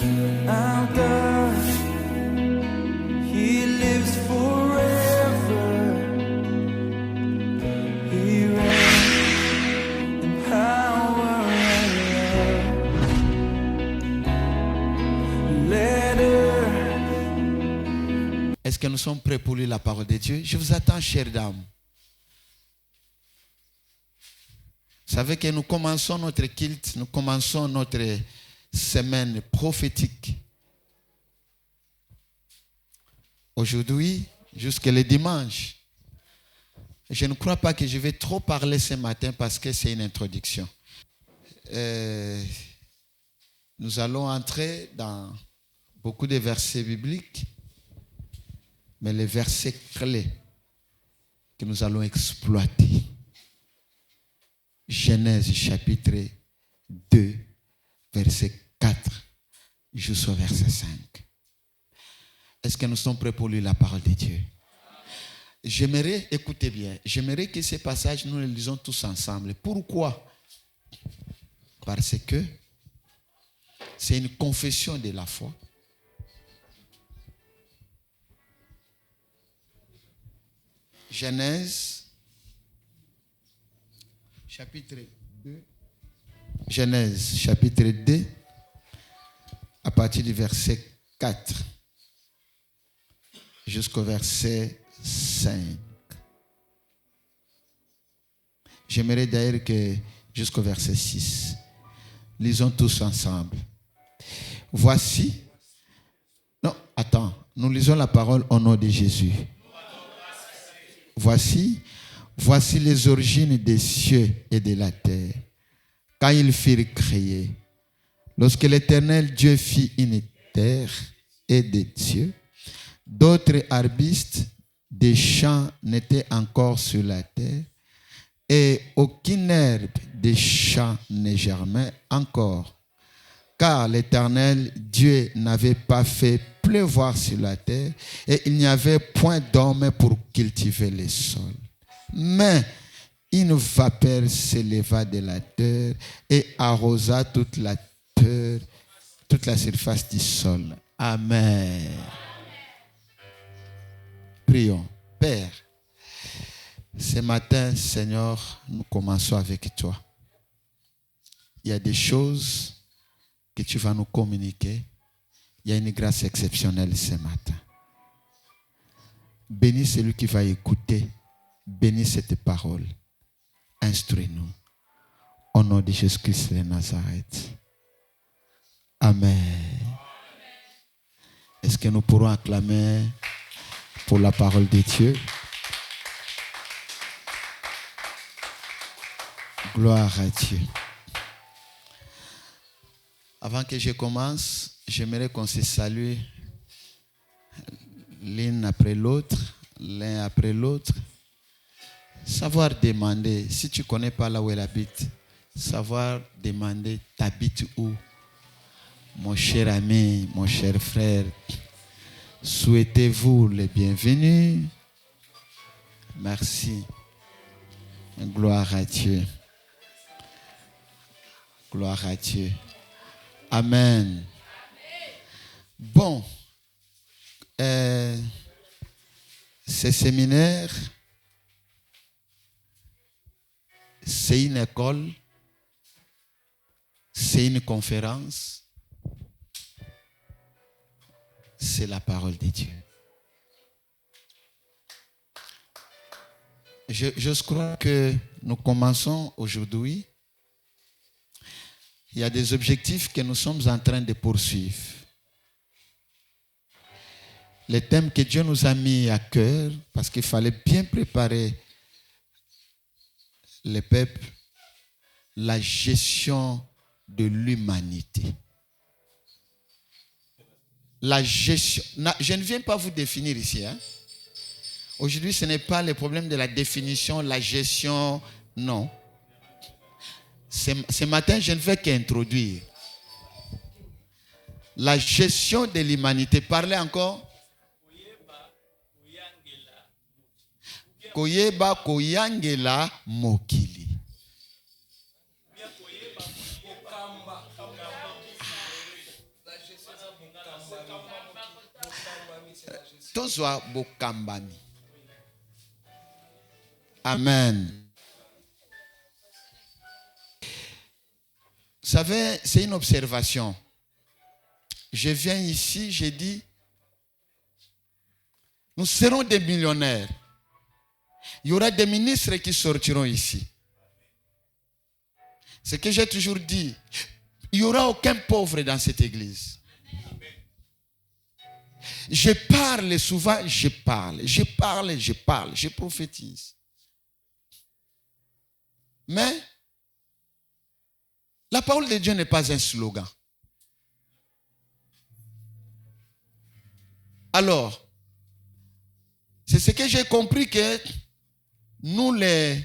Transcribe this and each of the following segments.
Our God, He lives forever. He reigns in power and love. Let earth. Est-ce que nous sommes prêts pour lire la parole de Dieu? Je vous attends, chères dames. Vous savez que nous commençons notre culte, nous commençons notre semaine prophétique. Aujourd'hui, jusqu'à le dimanche. Je ne crois pas que je vais trop parler ce matin parce que c'est une introduction. Nous allons entrer dans beaucoup de versets bibliques, mais les versets clés que nous allons exploiter. Genèse chapitre 2, verset 4 jusqu'au verset 5. Est-ce que nous sommes prêts pour lire la parole de Dieu? J'aimerais, écoutez bien, j'aimerais que ces passages, nous les lisons tous ensemble. Pourquoi? Parce que c'est une confession de la foi. Genèse chapitre 2. Genèse chapitre 2, à partir du verset 4 jusqu'au verset 5. J'aimerais d'ailleurs que jusqu'au verset 6. Lisons tous ensemble. Voici. Non, attends. Nous lisons la parole au nom de Jésus. Voici les origines des cieux et de la terre, quand ils furent créés. Lorsque l'Éternel Dieu fit une terre et des cieux, d'autres arbustes des champs n'étaient encore sur la terre, et aucune herbe des champs ne germait encore, car l'Éternel Dieu n'avait pas fait pleuvoir sur la terre, et il n'y avait point d'homme pour cultiver le sol. Mais une vapeur s'éleva de la terre et arrosa toute la terre, toute la surface du sol. Amen. Prions. Père, ce matin, Seigneur, nous commençons avec toi. Il y a des choses que tu vas nous communiquer. Il y a une grâce exceptionnelle ce matin. Bénis celui qui va écouter. Bénis cette parole. Instruis-nous. Au nom de Jésus-Christ de Nazareth. Amen. Est-ce que nous pourrons acclamer pour la parole de Dieu? Gloire à Dieu. Avant que je commence, j'aimerais qu'on se salue l'une après l'autre, l'un après l'autre. Savoir demander, si tu ne connais pas là où elle habite, savoir demander, t'habites où? Mon cher ami, mon cher frère, souhaitez-vous le bienvenu? Merci. Gloire à Dieu. Gloire à Dieu. Amen. Bon, ce séminaire, c'est une école, c'est une conférence, c'est la parole de Dieu. Je crois que nous commençons aujourd'hui. Il y a des objectifs que nous sommes en train de poursuivre. Les thèmes que Dieu nous a mis à cœur, parce qu'il fallait bien préparer le peuple, la gestion de l'humanité. La gestion. Je ne viens pas vous définir ici. Aujourd'hui, ce n'est pas le problème de la définition, la gestion, non. Ce matin, je ne vais qu'introduire. La gestion de l'humanité. Parlez encore. Koyeba koyangela mokili. tozwa bokambami. Amen. Vous savez, c'est une observation. Je viens ici, j'ai dit, nous serons des millionnaires. Il y aura des ministres qui sortiront ici. Ce que j'ai toujours dit, il n'y aura aucun pauvre dans cette église. Je parle souvent, je prophétise. Mais la parole de Dieu n'est pas un slogan. Alors, c'est ce que j'ai compris que nous, les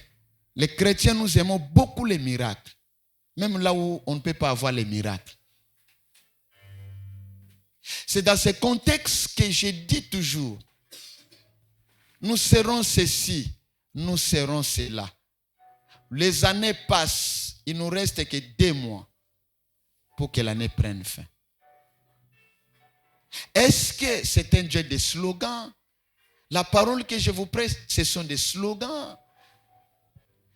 chrétiens, nous aimons beaucoup les miracles. Même là où on ne peut pas avoir les miracles. C'est dans ce contexte que je dis toujours, nous serons ceci, nous serons cela. Les années passent, il ne nous reste que 2 mois pour que l'année prenne fin. Est-ce que c'est un Dieu de slogans? La parole que je vous prête, ce sont des slogans.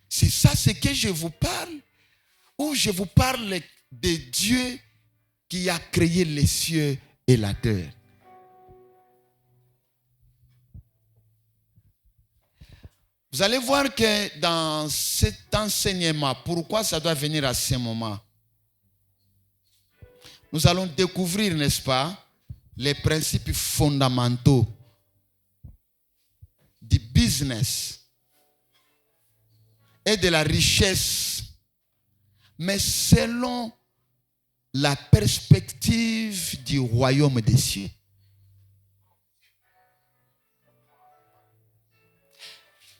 C'est ça ce que je vous parle? Ou je vous parle de Dieu qui a créé les cieux et la terre? Vous allez voir que dans cet enseignement, pourquoi ça doit venir à ce moment? Nous allons découvrir, n'est-ce pas, les principes fondamentaux du business et de la richesse, mais selon la perspective du royaume des cieux.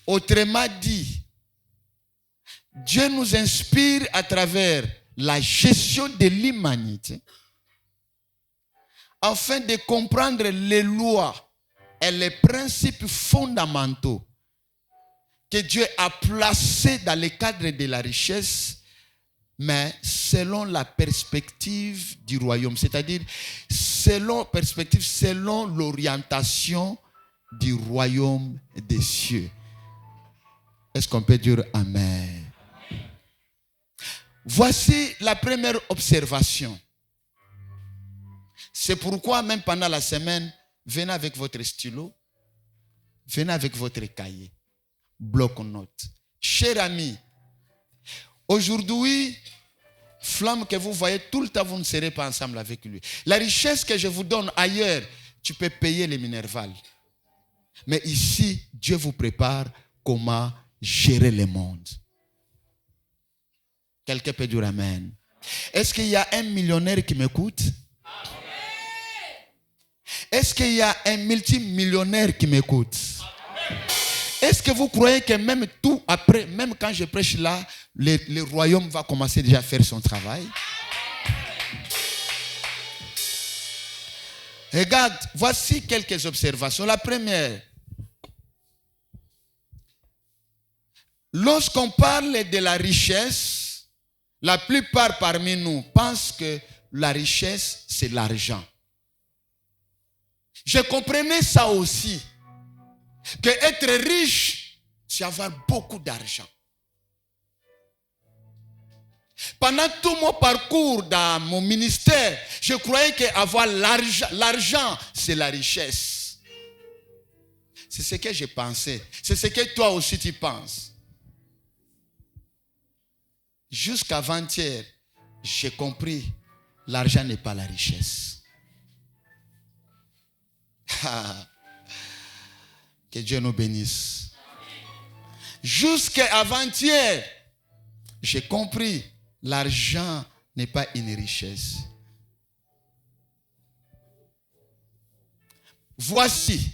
Autrement dit, Dieu nous inspire à travers la gestion de l'humanité afin de comprendre les lois et les principes fondamentaux que Dieu a placés dans le cadre de la richesse, mais selon la perspective du royaume, c'est-à-dire selon l'orientation du royaume des cieux. Est-ce qu'on peut dire Amen? Voici la première observation. C'est pourquoi même pendant la semaine, venez avec votre stylo, venez avec votre cahier, bloc-notes. Cher ami, aujourd'hui, flamme que vous voyez tout le temps, vous ne serez pas ensemble avec lui. La richesse que je vous donne ailleurs, tu peux payer les Minerval. Mais ici, Dieu vous prépare comment gérer le monde. Quelqu'un peut dire Amen. Est-ce qu'il y a un millionnaire qui m'écoute? Est-ce qu'il y a un multimillionnaire qui m'écoute? Est-ce que vous croyez que même tout après, même quand je prêche là, le royaume va commencer déjà à faire son travail? Regarde, voici quelques observations. La première, lorsqu'on parle de la richesse, la plupart parmi nous pensent que la richesse, c'est l'argent. Je comprenais ça aussi, que être riche, c'est avoir beaucoup d'argent. Pendant tout mon parcours dans mon ministère, je croyais qu'avoir l'argent, c'est la richesse. C'est ce que je pensais. C'est ce que toi aussi tu penses. Jusqu'avant-hier, j'ai compris, l'argent n'est pas la richesse. Que Dieu nous bénisse. Jusqu'à avant-hier, j'ai compris, l'argent n'est pas une richesse. Voici,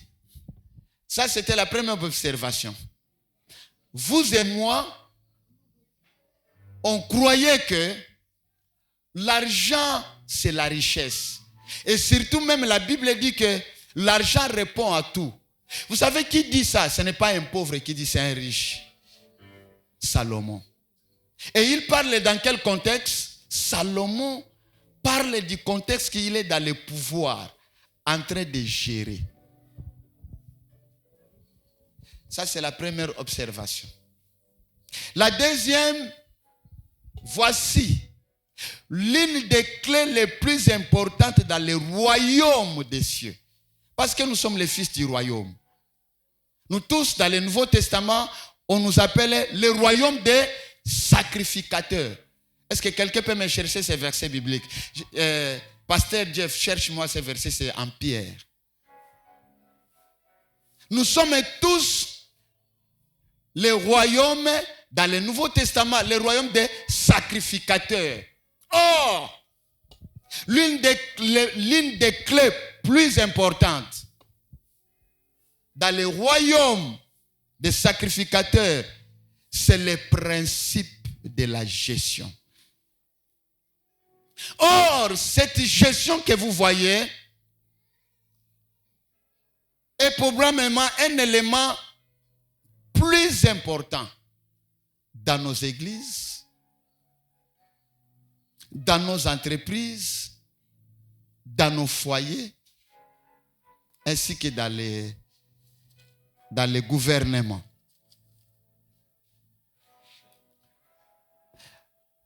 ça c'était la première observation. Vous et moi, on croyait que l'argent c'est la richesse. Et surtout même la Bible dit que l'argent répond à tout. Vous savez qui dit ça? Ce n'est pas un pauvre qui dit, c'est un riche. Salomon. Et il parle dans quel contexte? Salomon parle du contexte qu'il est dans le pouvoir, en train de gérer. Ça, c'est la première observation. La deuxième, voici l'une des clés les plus importantes dans le royaume des cieux. Parce que nous sommes les fils du royaume. Nous tous, dans le Nouveau Testament, on nous appelle le royaume des sacrificateurs. Est-ce que quelqu'un peut me chercher ces versets bibliques? Pasteur Jeff, cherche-moi ces versets, c'est en Pierre. Nous sommes tous le royaume, dans le Nouveau Testament, le royaume des sacrificateurs. Or, l'une des clés plus importantes dans le royaume des sacrificateurs, c'est le principe de la gestion. Or, cette gestion que vous voyez est probablement un élément plus important dans nos églises, dans nos entreprises, dans nos foyers, ainsi que dans les gouvernements.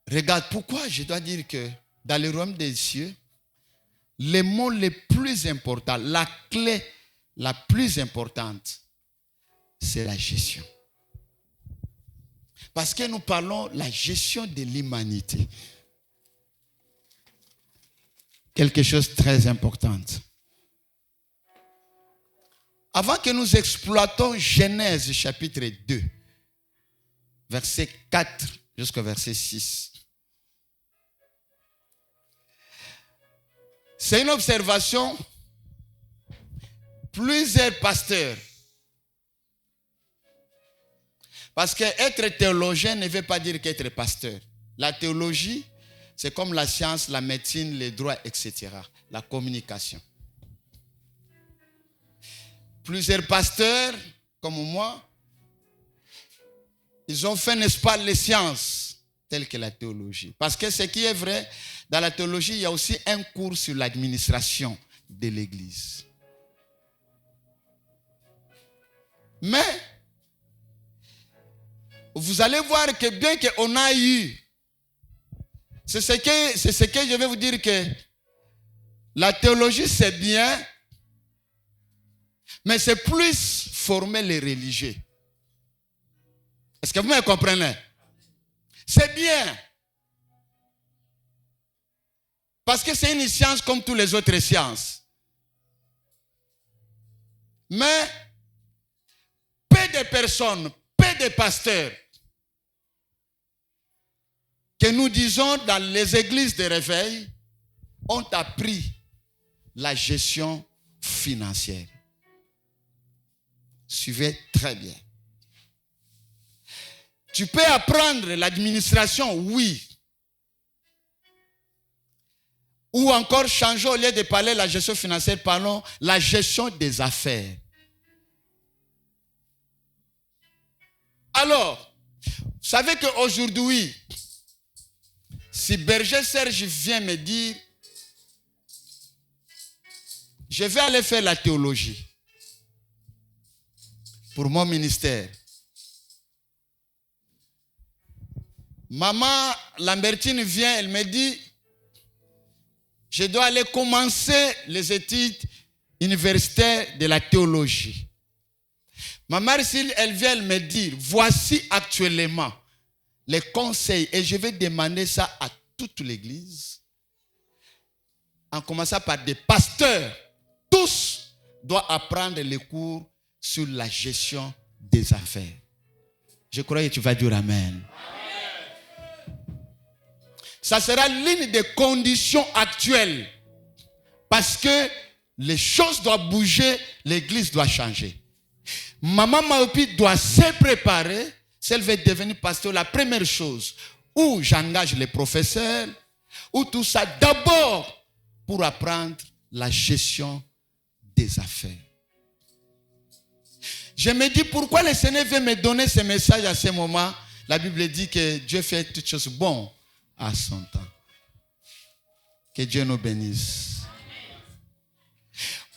Regarde, pourquoi je dois dire que dans le royaume des cieux, les mots les plus importants, la clé la plus importante, c'est la gestion. Parce que nous parlons de la gestion de l'humanité. Quelque chose de très important. Avant que nous exploitons Genèse chapitre 2, verset 4 jusqu'au verset 6, c'est une observation. Plusieurs pasteurs. Parce qu'être théologien ne veut pas dire qu'être pasteur. La théologie, c'est comme la science, la médecine, les droits, etc. La communication. Plusieurs pasteurs, comme moi, ils ont fait, n'est-ce pas, les sciences, telles que la théologie. Parce que ce qui est vrai, dans la théologie, il y a aussi un cours sur l'administration de l'Église. Mais, vous allez voir que bien qu'on a eu, c'est ce que je vais vous dire, que la théologie c'est bien, mais c'est plus former les religieux. Est-ce que vous me comprenez? C'est bien. Parce que c'est une science comme toutes les autres sciences. Mais, peu de personnes, peu de pasteurs que nous disons dans les églises de réveil ont appris la gestion financière. Suivez très bien. Tu peux apprendre l'administration, oui. Ou encore changer, au lieu de parler de la gestion financière, parlons la gestion des affaires. Alors, vous savez qu'aujourd'hui, si Berger Serge vient me dire, je vais aller faire la théologie pour mon ministère. Maman Lambertine vient, elle me dit, je dois aller commencer les études universitaires de la théologie. Ma mère, si elle vient me dire, voici actuellement les conseils, et je vais demander ça à toute l'Église, en commençant par des pasteurs, tous doivent apprendre les cours sur la gestion des affaires. Je crois que tu vas dire Amen. Ça sera l'une des conditions actuelles. Parce que les choses doivent bouger, l'Église doit changer. Maman Maopi doit se préparer, si elle veut devenir pasteur, la première chose, où j'engage les professeurs, ou tout ça, d'abord pour apprendre la gestion des affaires. Je me dis, pourquoi le Seigneur veut me donner ce message à ce moment? La Bible dit que Dieu fait toutes choses bonnes à son temps. Que Dieu nous bénisse.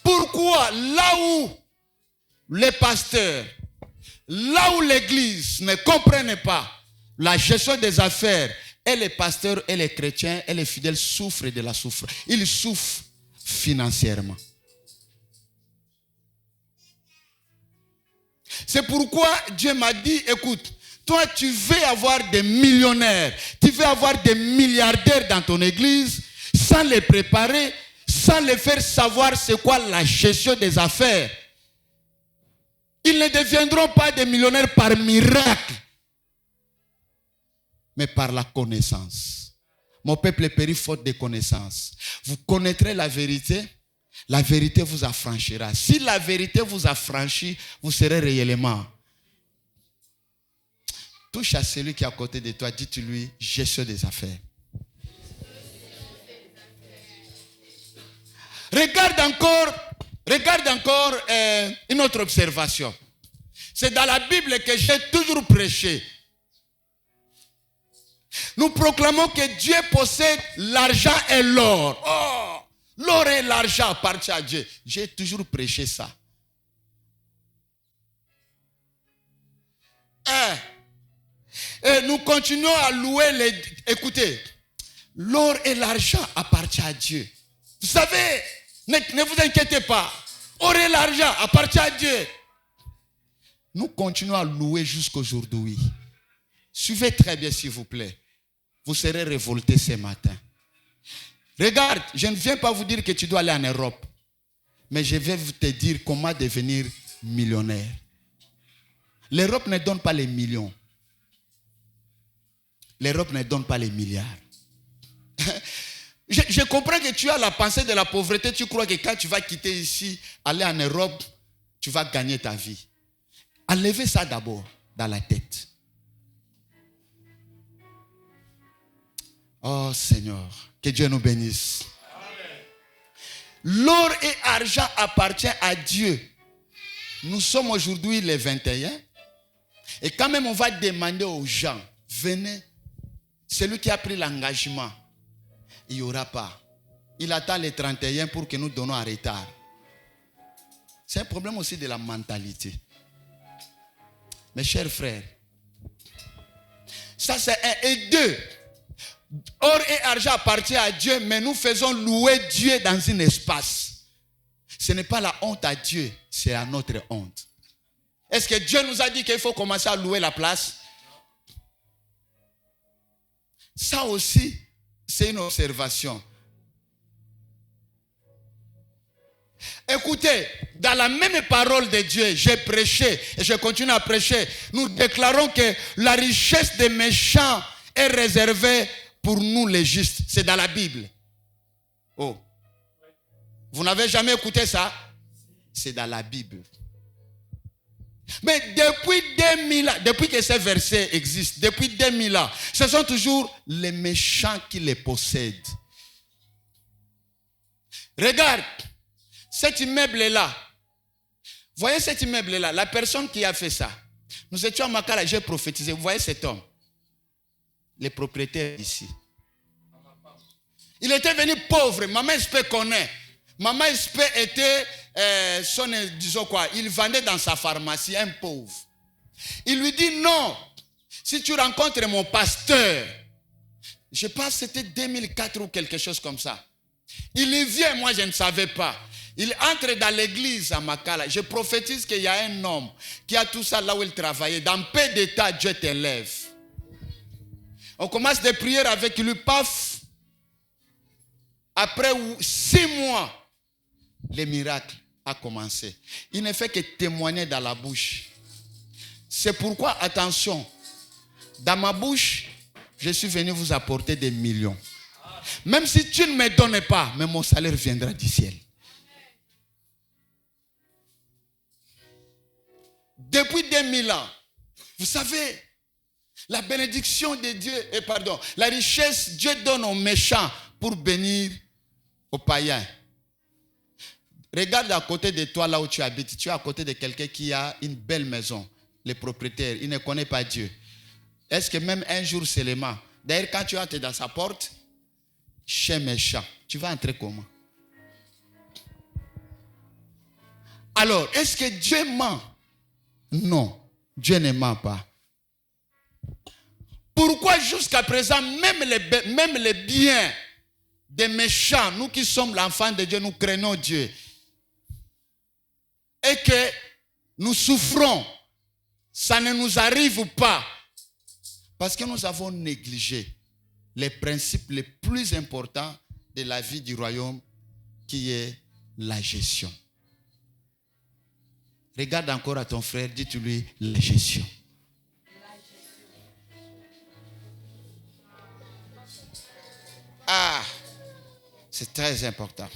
Pourquoi là où les pasteurs, là où l'église ne comprenne pas la gestion des affaires, et les pasteurs et les chrétiens et les fidèles souffrent de la souffrance. Ils souffrent financièrement. C'est pourquoi Dieu m'a dit, écoute, toi tu veux avoir des millionnaires, tu veux avoir des milliardaires dans ton église, sans les préparer, sans les faire savoir c'est quoi la gestion des affaires. Ils ne deviendront pas des millionnaires par miracle, mais par la connaissance. Mon peuple périt faute de connaissance. Vous connaîtrez la vérité vous affranchira. Si la vérité vous affranchit, vous serez réellement. Touche à celui qui est à côté de toi, dites-lui, gestion des affaires. Regarde encore une autre observation. C'est dans la Bible que j'ai toujours prêché. Nous proclamons que Dieu possède l'argent et l'or. Oh, l'or et l'argent appartiennent à Dieu. J'ai toujours prêché ça. Et nous continuons à louer les... Écoutez, l'or et l'argent appartiennent à Dieu. Vous savez, ne vous inquiétez pas. L'or et l'argent appartiennent à Dieu. Nous continuons à louer jusqu'aujourd'hui. Suivez très bien s'il vous plaît. Vous serez révoltés ce matin. Regarde, je ne viens pas vous dire que tu dois aller en Europe. Mais je vais te dire comment devenir millionnaire. L'Europe ne donne pas les millions. L'Europe ne donne pas les milliards. Je comprends que tu as la pensée de la pauvreté. Tu crois que quand tu vas quitter ici, aller en Europe, tu vas gagner ta vie. Enlevez ça d'abord dans la tête. Oh Seigneur, que Dieu nous bénisse. L'or et l'argent appartiennent à Dieu. Nous sommes aujourd'hui le 21. Et quand même on va demander aux gens, venez, celui qui a pris l'engagement, il n'y aura pas. Il attend le 31 pour que nous donnons un retard. C'est un problème aussi de la mentalité. Mes chers frères, ça c'est un. Et deux, or et argent appartient à Dieu, mais nous faisons louer Dieu dans un espace. Ce n'est pas la honte à Dieu, c'est à notre honte. Est-ce que Dieu nous a dit qu'il faut commencer à louer la place? Ça aussi, c'est une observation. Écoutez, dans la même parole de Dieu, j'ai prêché et je continue à prêcher. Nous déclarons que la richesse des méchants est réservée pour nous les justes. C'est dans la Bible. Oh. Vous n'avez jamais écouté ça? C'est dans la Bible. Mais depuis 2000 ans, depuis que ces versets existent, depuis 2000 ans, ce sont toujours les méchants qui les possèdent. Regarde, cet immeuble-là. Voyez cet immeuble-là, la personne qui a fait ça. Nous étions à Makala, j'ai prophétisé. Vous voyez cet homme? Les propriétaires ici. Il était venu pauvre. Maman Espé connaît. Maman Espé était, disons quoi, il vendait dans sa pharmacie, un pauvre. Il lui dit non, si tu rencontres mon pasteur, je pense que c'était 2004 ou quelque chose comme ça. Il y vient, moi je ne savais pas. Il entre dans l'église à Makala. Je prophétise qu'il y a un homme qui a tout ça là où il travaillait. Dans peu d'état, Dieu t'élève. On commence des prières avec lui, paf. Après 6 mois, le miracle a commencé. Il ne fait que témoigner dans la bouche. C'est pourquoi, attention, dans ma bouche, je suis venu vous apporter des millions. Même si tu ne me donnes pas, mais mon salaire viendra du ciel. Depuis 2000 ans, vous savez, la bénédiction de Dieu, la richesse, Dieu donne aux méchants pour bénir aux païens. Regarde à côté de toi, là où tu habites. Tu es à côté de quelqu'un qui a une belle maison. Le propriétaire, il ne connaît pas Dieu. Est-ce que même un jour seulement, d'ailleurs quand tu entres dans sa porte, chez méchant, tu vas entrer comment? Alors, est-ce que Dieu ment? Non. Dieu ne ment pas. Pourquoi jusqu'à présent, même les biens des méchants, nous qui sommes l'enfant de Dieu, nous craignons Dieu. Et que nous souffrons, ça ne nous arrive pas. Parce que nous avons négligé les principes les plus importants de la vie du royaume, qui est la gestion. Regarde encore à ton frère, dis-lui la gestion. Ah, c'est très important.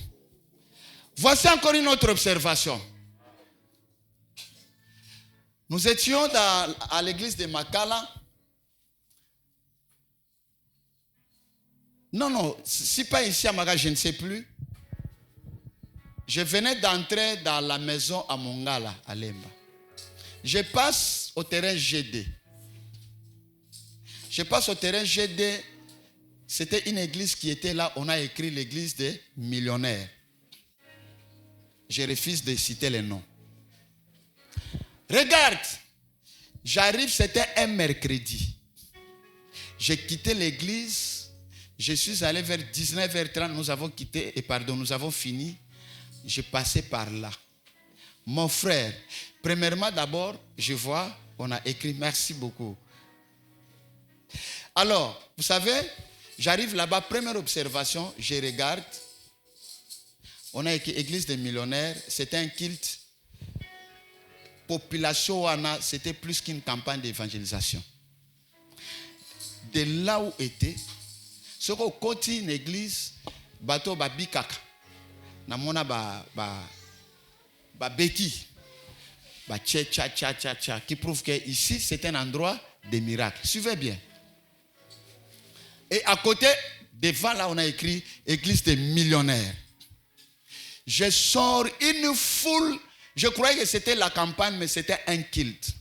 Voici encore une autre observation. Nous étions à l'église de Makala. Non, si pas ici à Makala, je ne sais plus. Je venais d'entrer dans la maison à Mongala, à Lemba. Je passe au terrain GD. Je passe au terrain GD. C'était une église qui était là. On a écrit l'église des millionnaires. Je refuse de citer les noms. Regarde, j'arrive, c'était un mercredi. J'ai quitté l'église. Je suis allé vers 19h30. Nous avons fini. Je passais par là. Mon frère, premièrement d'abord, je vois, on a écrit merci beaucoup. Alors, vous savez, j'arrive là-bas, première observation, je regarde. On a écrit église des millionnaires, c'était un culte. Population, c'était plus qu'une campagne d'évangélisation. De là où était, ce qu'on côté une église, bateau babikaka. Namona beki ba tcha qui prouve que ici c'est un endroit de miracles. Suivez bien. Et à côté, devant là, on a écrit église des millionnaires. Je sors une foule. Je croyais que c'était la campagne, mais c'était un culte.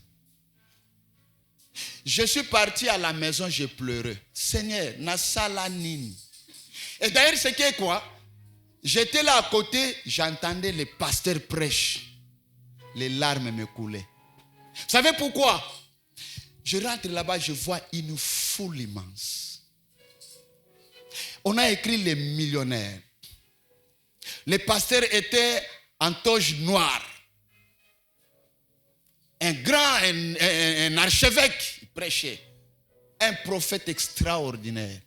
Je suis parti à la maison, j'ai pleuré. Seigneur, nasala nini. Et d'ailleurs, c'est que quoi? J'étais là à côté, j'entendais les pasteurs prêcher. Les larmes me coulaient. Vous savez pourquoi? Je rentre là-bas, je vois une foule immense. On a écrit les millionnaires. Les pasteurs étaient en toge noire. Un grand, un archevêque prêchait. Un prophète extraordinaire.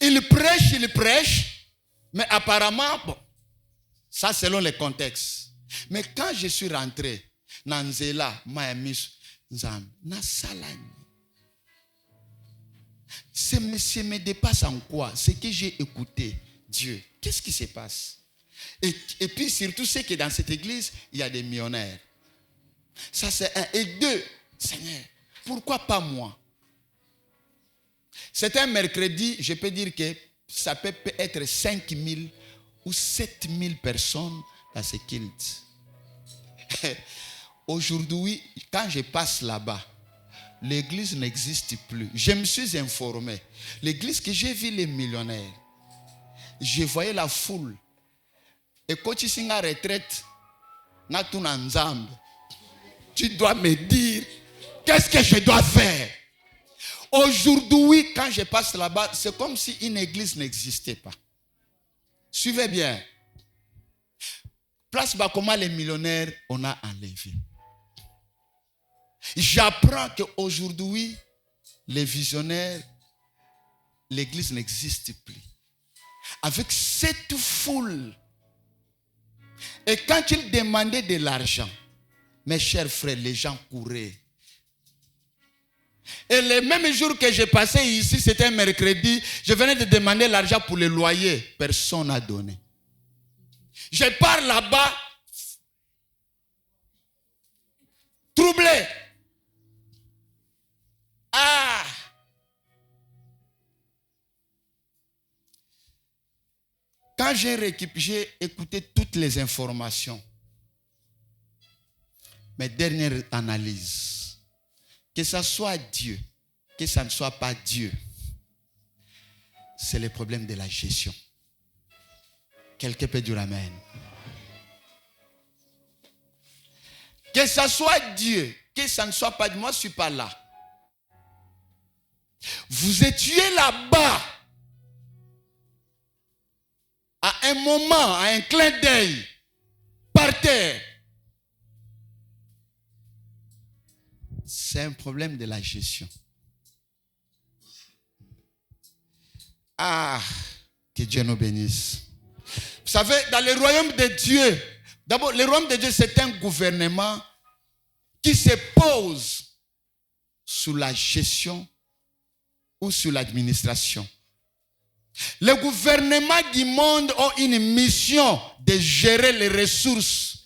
Il prêche. Mais apparemment, bon, ça selon les contextes. Mais quand je suis rentré, Nanzela, Mayamis, Nzam, Nasalani. Ça me dépasse en quoi? Ce que j'ai écouté, Dieu, qu'est-ce qui se passe? Et puis surtout, c'est que dans cette église, il y a des millionnaires. Ça c'est un. Et deux, Seigneur, pourquoi pas moi? C'est un mercredi, je peux dire que ça peut être 5000 ou 7000 personnes dans ce culte. Aujourd'hui, quand je passe là-bas, l'église n'existe plus. Je me suis informé. L'église que j'ai vu les millionnaires, je voyais la foule. Et quand tu es en retraite, tu dois me dire, qu'est-ce que je dois faire? Aujourd'hui, quand je passe là-bas, c'est comme si une église n'existait pas. Suivez bien. Place comment les millionnaires, on a enlevé. J'apprends qu'aujourd'hui, les visionnaires, l'église n'existe plus. Avec cette foule. Et quand ils demandaient de l'argent, mes chers frères, les gens couraient. Et le même jour que j'ai passé ici, c'était un mercredi, je venais de demander l'argent pour le loyer. Personne n'a donné. Je pars là-bas, troublé. Ah! Quand j'ai écouté toutes les informations, mes dernières analyses, que ça soit Dieu, que ça ne soit pas Dieu, c'est le problème de la gestion. Quelqu'un peut dire amen. Que Que ça soit Dieu, que ça ne soit pas Dieu, moi je ne suis pas là. Vous étiez là-bas. À un moment, à un clin d'œil, par terre. C'est un problème de la gestion. Ah, que Dieu nous bénisse. Vous savez, dans le royaume de Dieu, d'abord, le royaume de Dieu, c'est un gouvernement qui se pose sous la gestion ou sur l'administration. Les gouvernements du monde ont une mission de gérer les ressources.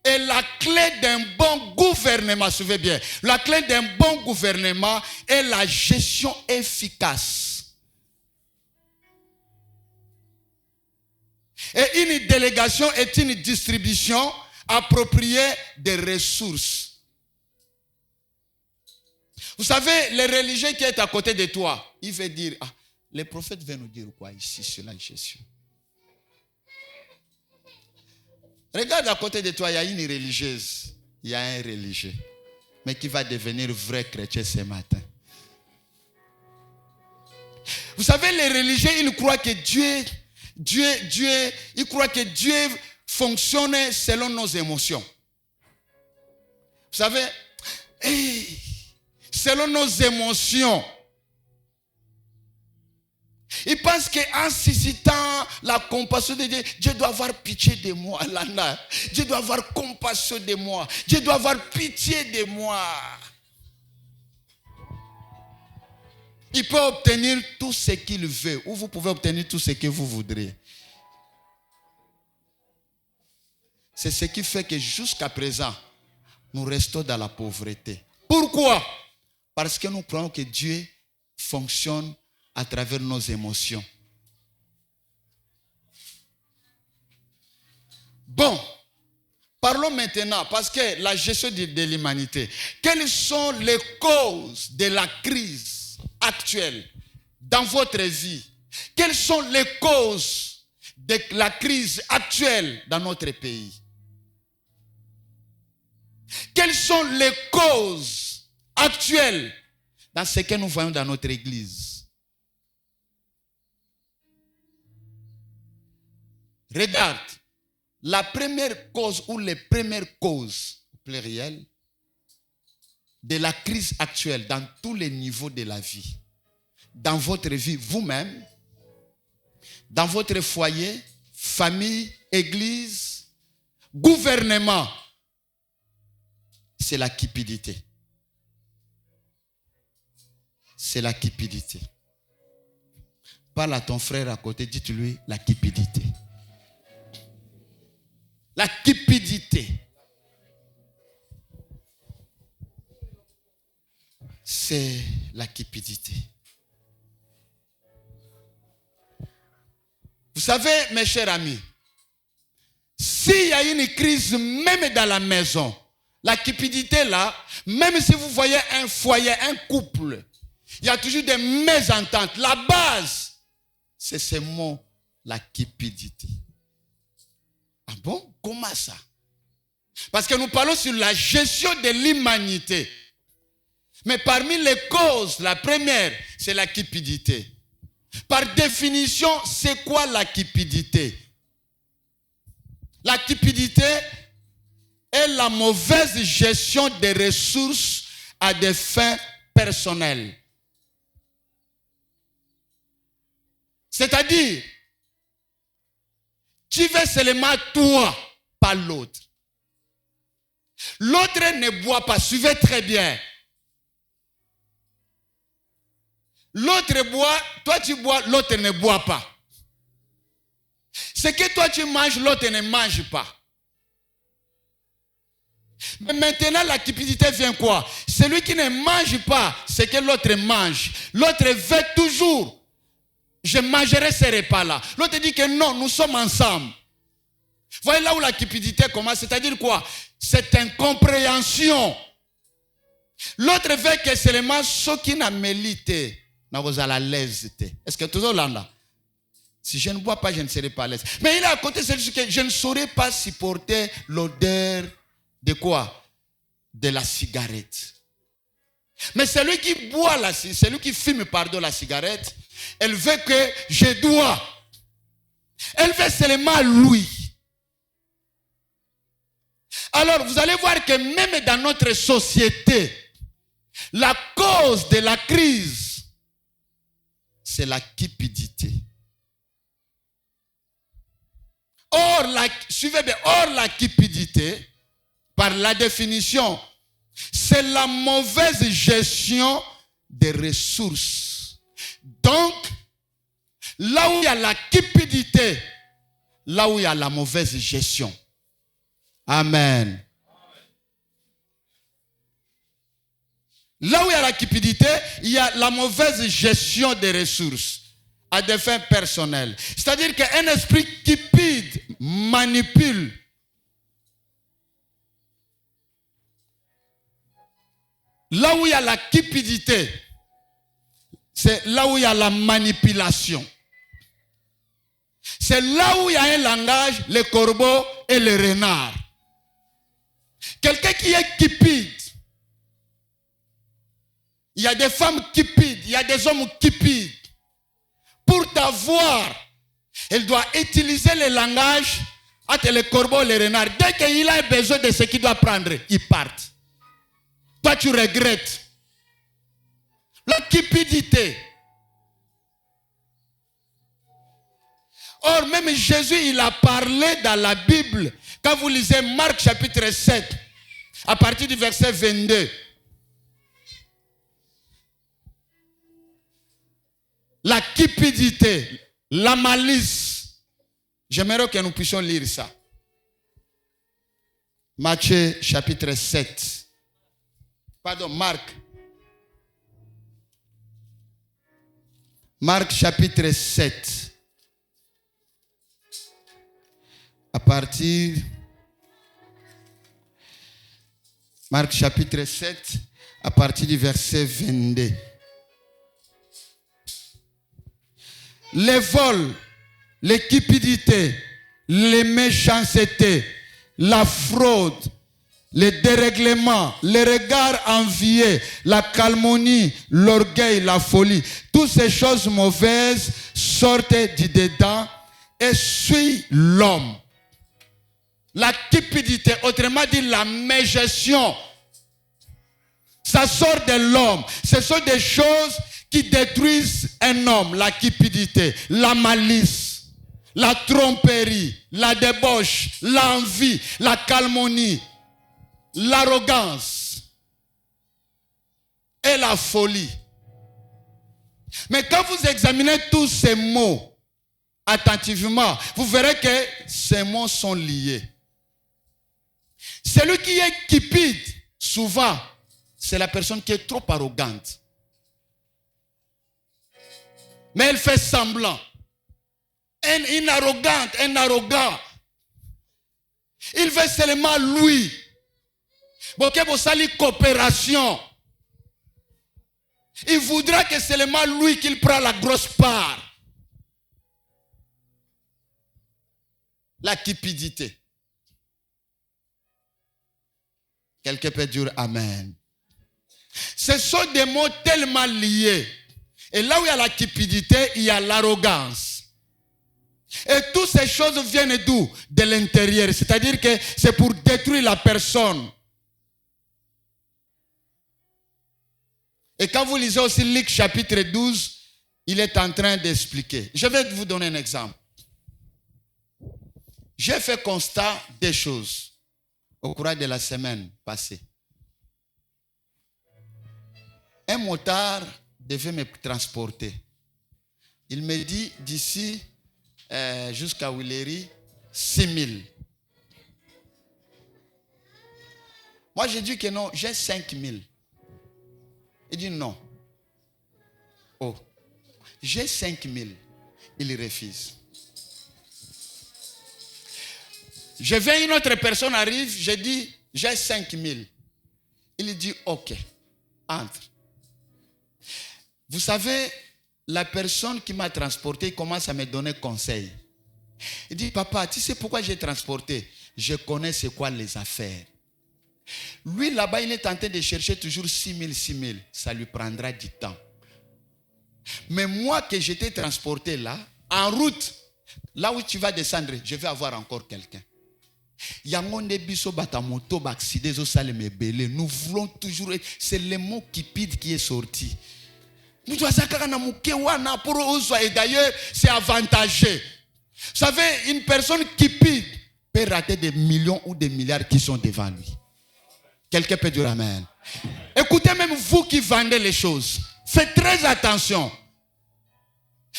Et la clé d'un bon gouvernement, suivez bien, la clé d'un bon gouvernement est la gestion efficace. Et une délégation est une distribution appropriée des ressources. Vous savez, le religieux qui est à côté de toi, il veut dire, ah, le prophète veut nous dire quoi ici sur la gestion? Regarde à côté de toi, il y a une religieuse, il y a un religieux, mais qui va devenir vrai chrétien ce matin. Vous savez, les religieux, ils croient que ils croient que Dieu fonctionne selon nos émotions. Vous savez, selon nos émotions. Ils pensent qu'en suscitant la compassion de Dieu, Dieu doit avoir pitié de moi. Dieu doit avoir compassion de moi. Dieu doit avoir pitié de moi. Il peut obtenir tout ce qu'il veut, ou vous pouvez obtenir tout ce que vous voudrez. C'est ce qui fait que jusqu'à présent, nous restons dans la pauvreté. Pourquoi? Parce que nous croyons que Dieu fonctionne à travers nos émotions. Bon, parlons maintenant, parce que la gestion de l'humanité. Quelles sont les causes de la crise actuelle dans votre vie? Quelles sont les causes de la crise actuelle dans notre pays? Quelles sont les causes actuelles dans ce que nous voyons dans notre église? Regarde, la première cause ou les premières causes, au pluriel, de la crise actuelle dans tous les niveaux de la vie, dans votre vie vous-même, dans votre foyer, famille, église, gouvernement, c'est la cupidité. C'est la cupidité. Parle à ton frère à côté, dites-lui la cupidité. La cupidité. C'est la cupidité. Vous savez, mes chers amis, s'il y a une crise même dans la maison, la cupidité là, même si vous voyez un foyer, un couple, il y a toujours des mésententes. La base, c'est ce mot, la cupidité. Ah bon? Comment ça? Parce que nous parlons sur la gestion de l'humanité. Mais parmi les causes, la première, c'est la cupidité. Par définition, c'est quoi la cupidité? La cupidité est la mauvaise gestion des ressources à des fins personnelles. C'est-à-dire, tu veux seulement toi, pas l'autre. L'autre ne boit pas, suivez très bien. L'autre boit, toi tu bois, l'autre ne boit pas. Ce que toi tu manges, l'autre ne mange pas. Mais maintenant la cupidité vient quoi? Celui qui ne mange pas ce que l'autre mange. L'autre veut toujours. Je mangerai ces repas-là. L'autre dit que non, nous sommes ensemble. Voyez là où la cupidité commence. C'est-à-dire quoi? C'est incompréhension. L'autre veut que seulement ceux qui n'ont mérité, n'a pas à la l'aise. Est-ce que tout le monde là? Si je ne bois pas, je ne serai pas à l'aise. Mais il est à côté de celui que je ne saurais pas supporter l'odeur de quoi? De la cigarette. Mais celui qui boit, celui qui fume, la cigarette, elle veut que je dois. Elle veut seulement lui. Alors, vous allez voir que même dans notre société, la cause de la crise, c'est la cupidité. Or, suivez bien, la cupidité, par la définition, c'est la mauvaise gestion des ressources. Donc, là où il y a la cupidité, là où il y a la mauvaise gestion. Amen. Là où il y a la cupidité, il y a la mauvaise gestion des ressources à des fins personnelles. C'est-à-dire qu'un esprit cupide manipule. Là où il y a la cupidité, c'est là où il y a la manipulation. C'est là où il y a un langage, les corbeaux et les renards. Quelqu'un qui est cupide, il y a des femmes cupides, il y a des hommes cupides. Pour t'avoir, elle doit utiliser le langage entre les corbeaux et les renards. Dès qu'il a besoin de ce qu'il doit prendre, ils partent. Toi, tu regrettes. La cupidité. Or, même Jésus, il a parlé dans la Bible. Quand vous lisez Marc chapitre 7, à partir du verset 22. La cupidité, la malice. J'aimerais que nous puissions lire ça. Matthieu chapitre 7. Pardon, Marc. Marc chapitre 7. À partir... Marc chapitre 7, à partir du verset 22. Les vols, les cupidités, les méchancetés, la fraude, les dérèglements, les regards enviés, la calomnie, l'orgueil, la folie. Toutes ces choses mauvaises sortent du dedans et suivent l'homme. La cupidité, autrement dit la mégestion, ça sort de l'homme. Ce sont des choses qui détruisent un homme. La cupidité, la malice, la tromperie, la débauche, l'envie, la calomnie, l'arrogance et la folie. Mais quand vous examinez tous ces mots attentivement, vous verrez que ces mots sont liés. Celui qui est cupide, souvent, c'est la personne qui est trop arrogante. Mais elle fait semblant. Un arrogant. Il veut seulement lui. Bon, que vous sali coopération. Il voudra que c'est seulement lui qu'il prend la grosse part. La cupidité. Quelqu'un peut dire Amen. Ce sont des mots tellement liés. Et là où il y a la cupidité, il y a l'arrogance. Et toutes ces choses viennent d'où? De l'intérieur. C'est-à-dire que c'est pour détruire la personne. Et quand vous lisez aussi Luc chapitre 12, il est en train d'expliquer. Je vais vous donner un exemple. J'ai fait constat des choses au cours de la semaine passée. Un motard devait me transporter. Il me dit d'ici jusqu'à Willery, 6 000. Moi, j'ai dit que non, j'ai 5 000. Il dit non. Oh, j'ai 5 000. Il refuse. Je viens, une autre personne arrive, je dis, j'ai 5 000. Il dit, ok, entre. Vous savez, la personne qui m'a transporté commence à me donner conseil. Il dit, papa, tu sais pourquoi j'ai transporté? Je connais c'est quoi les affaires. Lui, là-bas, il est en train de chercher toujours 6 000. Ça lui prendra du temps. Mais moi, que j'étais transporté là, en route, là où tu vas descendre, je vais avoir encore quelqu'un. Nous voulons toujours... C'est le mot cupide qui est sorti. Et d'ailleurs, c'est avantageux. Vous savez, une personne cupide peut rater des millions ou des milliards qui sont devant lui. Quelqu'un peut dire amen. Écoutez, même vous qui vendez les choses, faites très attention.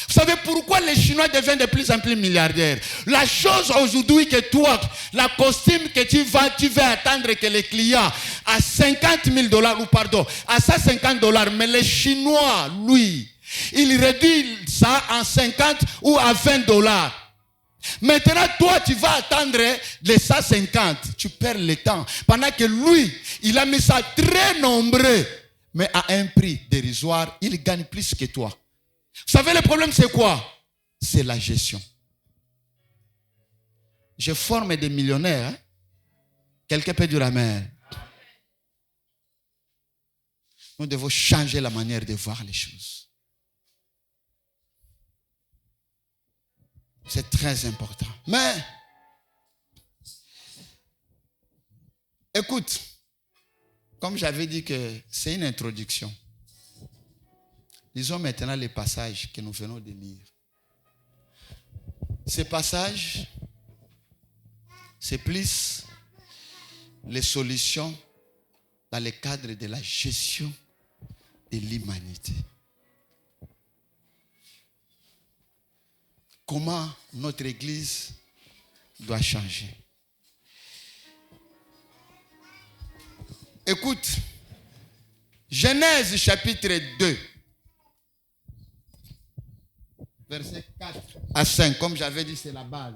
Vous savez pourquoi les Chinois deviennent de plus en plus milliardaires? La chose aujourd'hui que toi, la costume que tu vas attendre que les clients à $50,000 ou pardon, à $150, mais les Chinois, lui, il réduit ça en 50 ou à $20. Maintenant, toi, tu vas attendre les 150. Tu perds le temps. Pendant que lui, il a mis ça très nombreux, mais à un prix dérisoire, il gagne plus que toi. Vous savez, le problème, c'est quoi? C'est la gestion. Je forme des millionnaires. Hein? Quelqu'un peut dire amen. Nous devons changer la manière de voir les choses. C'est très important. Mais, écoute, comme j'avais dit que c'est une introduction. Lisons maintenant les passages que nous venons de lire. Ces passages, c'est plus les solutions dans le cadre de la gestion de l'humanité. Comment notre Église doit changer. Écoute, Genèse chapitre 2, verset 4 à 5, comme j'avais dit, c'est la base.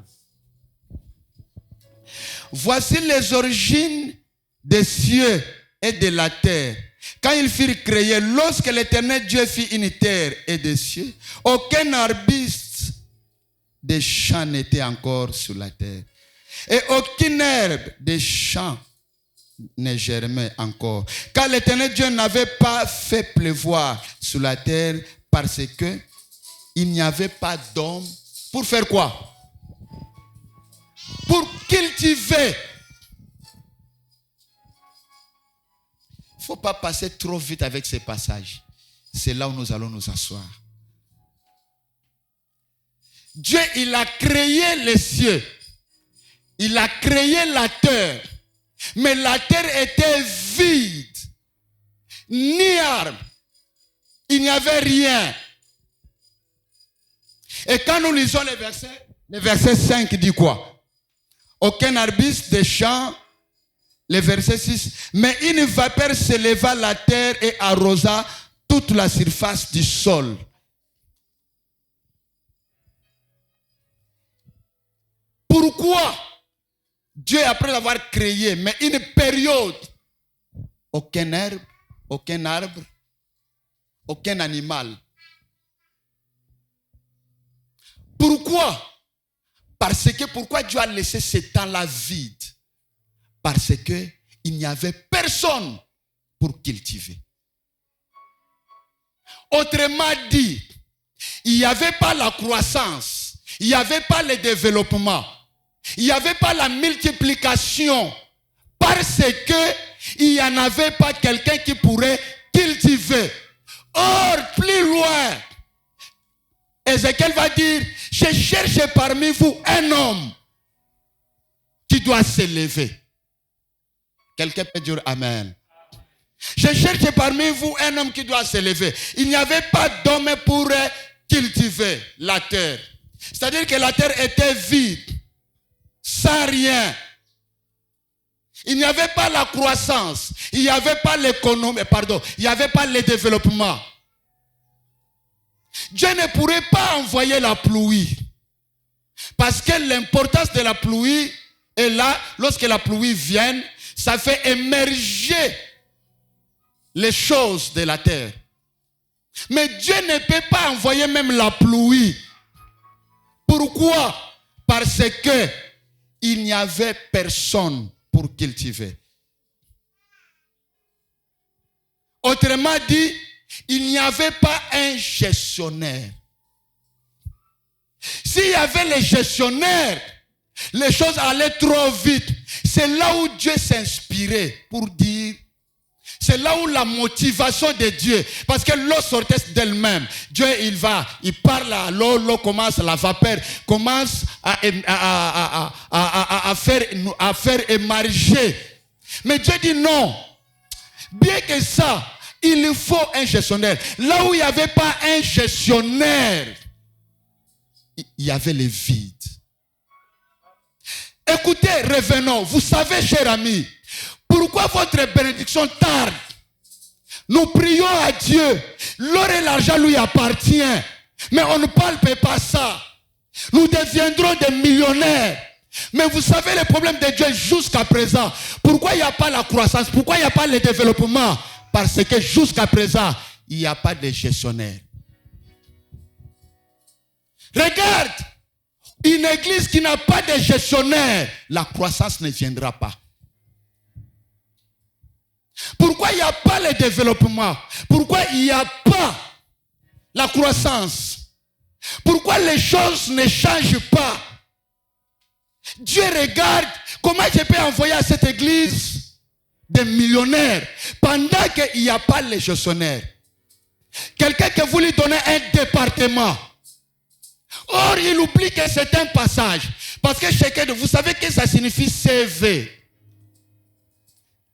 Voici les origines des cieux et de la terre. Quand ils furent créés, lorsque l'Éternel Dieu fit une terre et des cieux, aucun arbuste des champs n'était encore sur la terre. Et aucune herbe des champs ne germait encore. Car l'Éternel Dieu n'avait pas fait pleuvoir sur la terre parce que il n'y avait pas d'homme. Pour faire quoi? Pour cultiver. Il ne faut pas passer trop vite avec ces passages. C'est là où nous allons nous asseoir. Dieu, il a créé les cieux. Il a créé la terre. Mais la terre était vide. Ni arbre. Il n'y avait rien. Et quand nous lisons le verset 5 dit quoi? Aucun arbuste des champs. Le verset 6. Mais une vapeur s'éleva la terre et arrosa toute la surface du sol. Pourquoi Dieu, après l'avoir créé, mais une période, aucun herbe, aucun arbre, aucun animal. Pourquoi? Parce que pourquoi Dieu a laissé ce temps-là vide? Parce que il n'y avait personne pour cultiver. Autrement dit, il n'y avait pas la croissance, il n'y avait pas le développement, il n'y avait pas la multiplication, parce que il n'y en avait pas quelqu'un qui pourrait cultiver. Or, plus loin, Ézéchiel va dire, je cherche parmi vous un homme qui doit s'élever. Quelqu'un peut dire amen. Je cherche parmi vous un homme qui doit s'élever. Il n'y avait pas d'homme pour cultiver la terre. C'est-à-dire que la terre était vide, sans rien. Il n'y avait pas la croissance, il n'y avait pas l'économie, il n'y avait pas le développement. Dieu ne pourrait pas envoyer la pluie. Parce que l'importance de la pluie est là, lorsque la pluie vient, ça fait émerger les choses de la terre. Mais Dieu ne peut pas envoyer même la pluie. Pourquoi? Parce que il n'y avait personne pour cultiver. Autrement dit, il n'y avait pas un gestionnaire. S'il y avait les gestionnaires, les choses allaient trop vite. C'est là où Dieu s'inspirait pour dire, c'est là où la motivation de Dieu, parce que l'eau sortait d'elle-même. Dieu, il parle à l'eau, l'eau commence, la vapeur commence à faire émerger. Mais Dieu dit non. Bien que ça, il faut un gestionnaire. Là où il n'y avait pas un gestionnaire, il y avait le vide. Écoutez, revenons. Vous savez, cher ami, pourquoi votre bénédiction tarde? Nous prions à Dieu. L'or et l'argent lui appartient. Mais on ne parle pas ça. Nous deviendrons des millionnaires. Mais vous savez le problème de Dieu jusqu'à présent. Pourquoi il n'y a pas la croissance? Pourquoi il n'y a pas le développement? Parce que jusqu'à présent, il n'y a pas de gestionnaire. Regarde, une église qui n'a pas de gestionnaire, la croissance ne viendra pas. Pourquoi il n'y a pas le développement? Pourquoi il n'y a pas la croissance? Pourquoi les choses ne changent pas? Dieu regarde comment je peux envoyer à cette église des millionnaires pendant qu'il n'y a pas les gestionnaires. Quelqu'un qui voulait donner un département. Or, il oublie que c'est un passage. Parce que chacun de vous savez que ça signifie CV.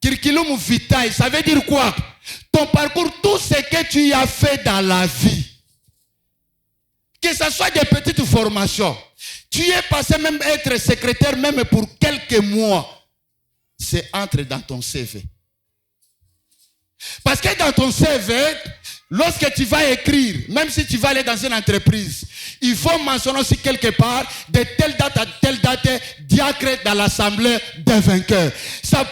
Curriculum vitae, ça veut dire quoi? Ton parcours, tout ce que tu as fait dans la vie. Que ce soit des petites formations. Tu es passé même être secrétaire même pour quelques mois. C'est entre dans ton CV. Parce que dans ton CV, lorsque tu vas écrire, même si tu vas aller dans une entreprise, il faut mentionner aussi quelque part de telle date à telle date, diacre dans l'assemblée des vainqueurs. Ça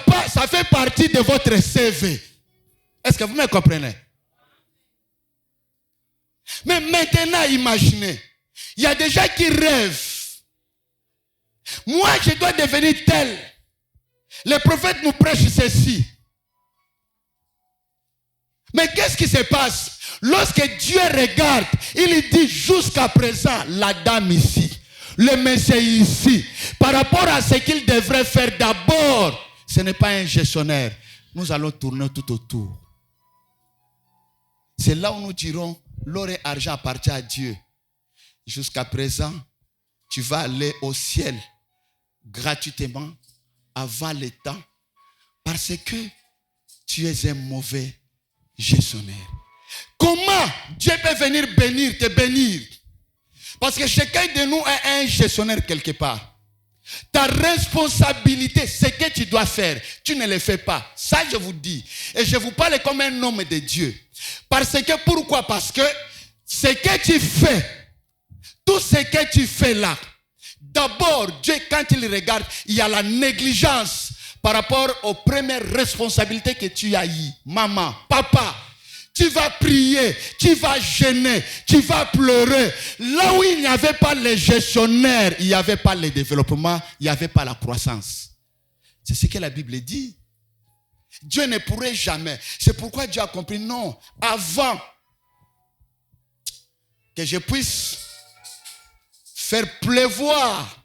fait partie de votre CV. Est-ce que vous me comprenez? Mais maintenant, imaginez, il y a des gens qui rêvent. Moi, je dois devenir tel. Les prophètes nous prêchent ceci. Mais qu'est-ce qui se passe? Lorsque Dieu regarde, il dit jusqu'à présent, la dame ici, le monsieur ici, par rapport à ce qu'il devrait faire d'abord, ce n'est pas un gestionnaire. Nous allons tourner tout autour. C'est là où nous dirons, l'or et l'argent appartient à Dieu. Jusqu'à présent, tu vas aller au ciel gratuitement avant le temps parce que tu es un mauvais gestionnaire. Comment Dieu peut venir te bénir? Parce que chacun de nous est un gestionnaire quelque part. Ta responsabilité, ce que tu dois faire, tu ne le fais pas. Ça, je vous dis. Et je vous parle comme un homme de Dieu. Parce que, pourquoi? Parce que ce que tu fais, tout ce que tu fais là, d'abord, Dieu, quand il regarde, il y a la négligence par rapport aux premières responsabilités que tu as eues. Maman, papa, tu vas prier, tu vas gêner, tu vas pleurer. Là où il n'y avait pas les gestionnaires, il n'y avait pas le développement, il n'y avait pas la croissance. C'est ce que la Bible dit. Dieu ne pourrait jamais. C'est pourquoi Dieu a compris, non, avant que je puisse faire pleuvoir,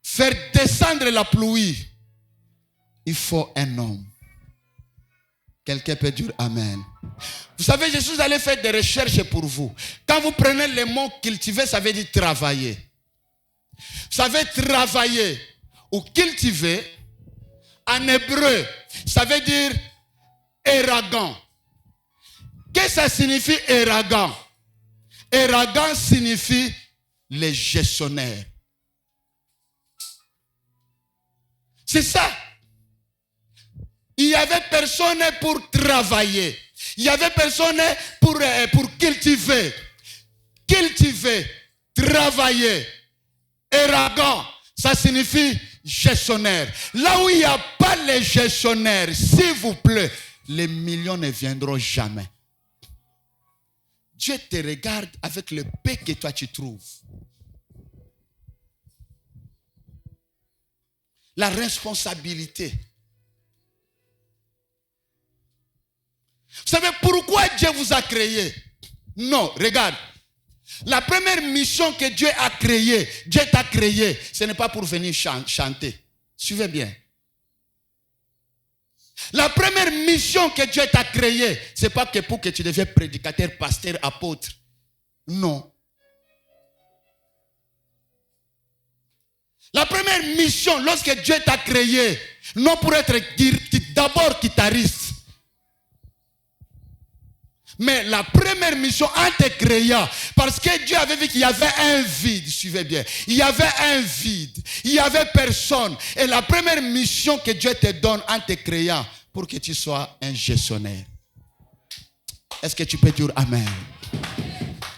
faire descendre la pluie, il faut un homme. Quelqu'un peut dire Amen. Vous savez, je suis allé faire des recherches pour vous. Quand vous prenez le mot cultiver, ça veut dire travailler. Vous savez, travailler ou cultiver, en hébreu, ça veut dire eragan. Qu'est-ce que ça signifie eragan? Eragan signifie les gestionnaires. C'est ça. Il n'y avait personne pour travailler. Il n'y avait personne pour cultiver. Cultiver, travailler. Eragan, ça signifie gestionnaire. Là où il n'y a pas les gestionnaires, s'il vous plaît, les millions ne viendront jamais. Dieu te regarde avec le paix que toi tu trouves. La responsabilité. Vous savez pourquoi Dieu vous a créé? Non, regarde. La première mission que Dieu a créée, Dieu t'a créé, ce n'est pas pour venir chanter. Suivez bien. La première mission que Dieu t'a créée, ce n'est pas que pour que tu deviennes prédicateur, pasteur, apôtre. Non. La première mission, lorsque Dieu t'a créé, non pour être d'abord guitariste. Mais la première mission en te créant, parce que Dieu avait vu qu'il y avait un vide, suivez bien, il y avait un vide, il n'y avait personne. Et la première mission que Dieu te donne en te créant, pour que tu sois un gestionnaire. Est-ce que tu peux dire Amen?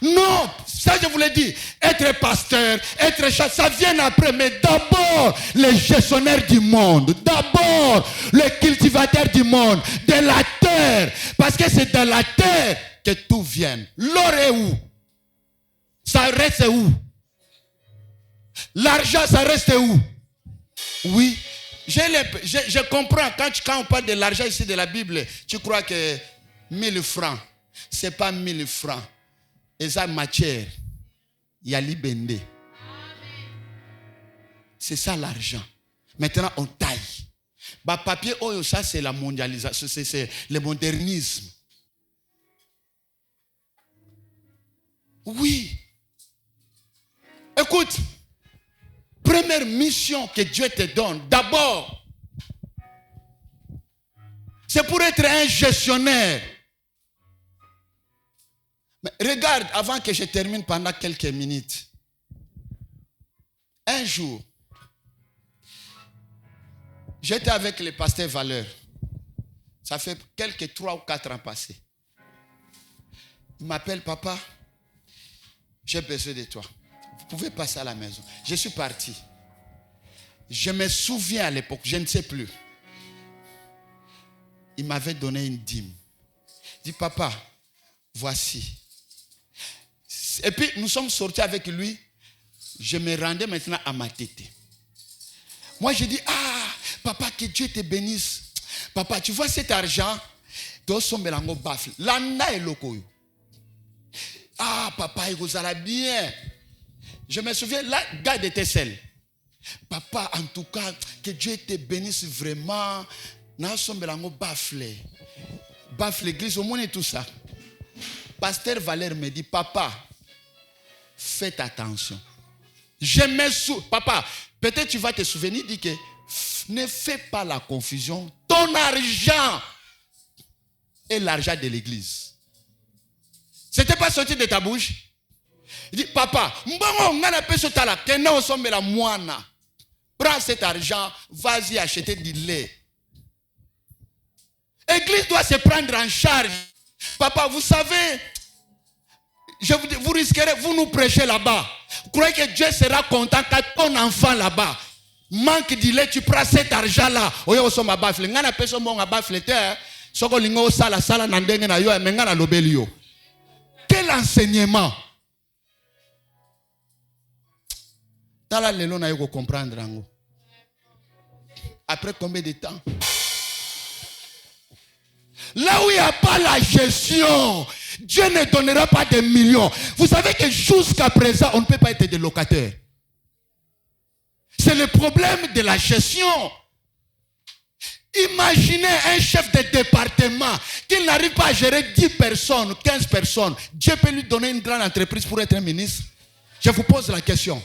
Non, ça je vous l'ai dit, être pasteur, être chef, ça vient après, mais d'abord les gestionnaires du monde, d'abord les cultivateurs du monde, de la terre, parce que c'est de la terre que tout vient. L'or est où? Ça reste où? L'argent, ça reste où? Oui, je comprends, quand on parle de l'argent ici de la Bible, tu crois que 1000 francs, ce n'est pas 1000 francs. Et ça, matière, il y a l'ibende. C'est ça l'argent. Maintenant, on taille. Bah, papier, oh, ça, c'est la mondialisation, c'est le modernisme. Oui. Écoute, première mission que Dieu te donne, d'abord, c'est pour être un gestionnaire. Mais regarde, avant que je termine pendant quelques minutes. Un jour, j'étais avec le pasteur Valeur. Ça fait quelques 3 ou 4 ans passés. Il m'appelle, papa, j'ai besoin de toi. Vous pouvez passer à la maison. Je suis parti. Je me souviens à l'époque, je ne sais plus. Il m'avait donné une dîme. Il dit, papa, voici. Et puis, nous sommes sortis avec lui. Je me rendais maintenant à ma tête. Moi, je dis, ah, papa, que Dieu te bénisse. Papa, tu vois cet argent? Ah, papa, il vous a bien. Je me souviens, là, garde tes selles. Papa, en tout cas, que Dieu te bénisse vraiment. Bafle l'église, au monde et tout ça. Pasteur Valère me dit, papa, faites attention. Je me souviens, papa, peut-être tu vas te souvenir, dit que ne fais pas la confusion. Ton argent et l'argent de l'église. C'était pas sorti de ta bouche. Il dit, papa, prends cet argent, vas-y acheter du lait. L'église doit se prendre en charge. Papa, vous savez, vous risquerez, vous nous prêchez là-bas. Vous croyez que Dieu sera content quand ton enfant là-bas manque de lait, tu prends cet argent-là. Quel enseignement? Après combien de temps? Là où il n'y a pas la gestion, Dieu ne donnera pas des millions. Vous savez que jusqu'à présent, on ne peut pas être des locataires. C'est le problème de la gestion. Imaginez un chef de département qui n'arrive pas à gérer 10 personnes, 15 personnes. Dieu peut lui donner une grande entreprise pour être un ministre. Je vous pose la question.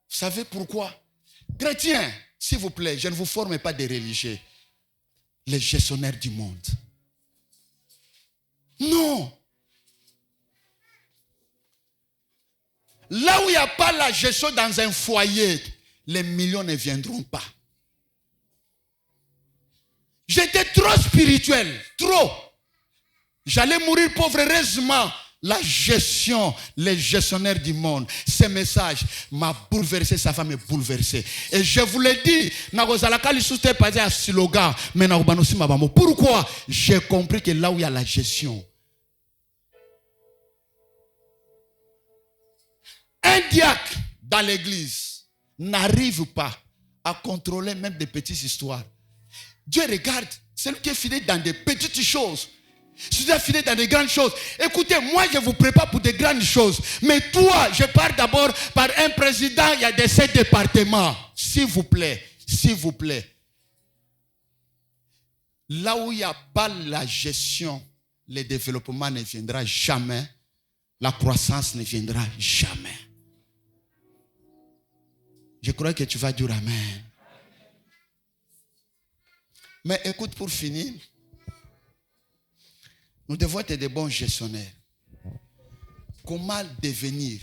Vous savez pourquoi? Chrétiens, s'il vous plaît, je ne vous forme pas des religieux. Les gestionnaires du monde. Non. Là où il n'y a pas la gestion dans un foyer, les millions ne viendront pas. J'étais trop spirituel, trop. J'allais mourir pauvre, heureusement. la gestion, les gestionnaires du monde. Ce message m'a bouleversé, sa femme est bouleversée. Et je vous l'ai dit, pourquoi? J'ai compris que là où il y a la gestion, un diacre dans l'église n'arrive pas à contrôler même des petites histoires. Dieu regarde celui qui est fidèle dans des petites choses. Si tu es fidèle dans des grandes choses, écoutez, moi je vous prépare pour des grandes choses. Mais toi, je pars d'abord par un président, il y a des 7 départements. S'il vous plaît, s'il vous plaît. Là où il n'y a pas la gestion, le développement ne viendra jamais. La croissance ne viendra jamais. Je crois que tu vas dire amen. Mais écoute, pour finir, nous devons être des bons gestionnaires. Comment devenir?